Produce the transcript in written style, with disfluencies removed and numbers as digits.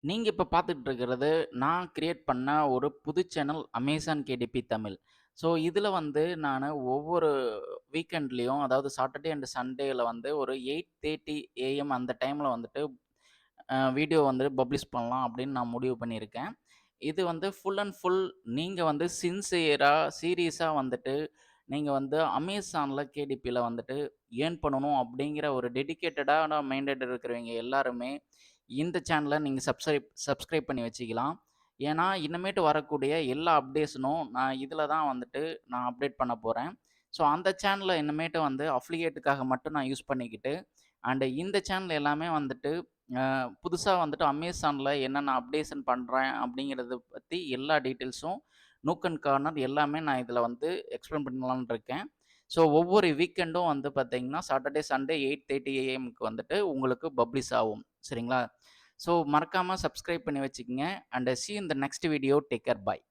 நீங்க இப்ப பார்த்துட்டு இருக்கிறது, நான் கிரியேட் பண்ண ஒரு புது channel Amazon KDP Tamil. So, இதுல வந்து நானு ஒவ்வொரு வீக்கெண்ட்லயும் அதாவது சாட்டர்டே அண்ட் சண்டேல வந்து ஒரு 8:30 ஏஎம் அந்த டைம்ல வந்துட்டு வீடியோ வந்து பப்ளிஷ் பண்ணலாம் அப்படின்னு நான் முடிவு பண்ணியிருக்கேன். இது வந்து ஃபுல் அண்ட் ஃபுல் நீங்க வந்து சின்சியரா, சீரியஸா வந்துட்டு நீங்க வந்து அமேசான்ல கேடிபில வந்துட்டு ஏர்ன் பண்ணணும் அப்படிங்கிற ஒரு டெடிகேட்டடான மைண்டட் இருக்கிறவங்க எல்லாருமே இந்த சேனல நீங்க சப்ஸ்கிரைப் பண்ணி வச்சுக்கலாம். ஏன்னா, இனிமேட்டு வரக்கூடிய எல்லா அப்டேஷனும் நான் இதில தான் வந்துட்டு நான் அப்டேட் பண்ண போறேன். ஸோ, அந்த சேனல இனிமேட்டு வந்து அஃபிலியேட்டுக்காக மட்டும் நான் யூஸ் பண்ணிக்கிட்டு, அண்ட் இந்த சேனல் எல்லாமே வந்துட்டு புதுசா வந்துட்டு அமேசான்ல என்னென்ன அப்டேஷன் பண்றேன் அப்படிங்கிறத பத்தி எல்லா டீட்டெயில்ஸும் நூக் அண்ட் கார்னர் எல்லாமே நான் இதில வந்து எக்ஸ்பிளைன் பண்ணலாம்னு இருக்கேன். ஸோ, ஒவ்வொரு வீக்கெண்டும் வந்து பார்த்தீங்கன்னா, சாட்டர்டே, சண்டே 8:30 ஏஎம்க்கு வந்துட்டு உங்களுக்கு பப்ளிஷ் ஆகும். சரிங்களா? ஸோ, மறக்காம சப்ஸ்கிரைப் பண்ணி வச்சுக்கங்க. And C you in the next video. Take care. Bye.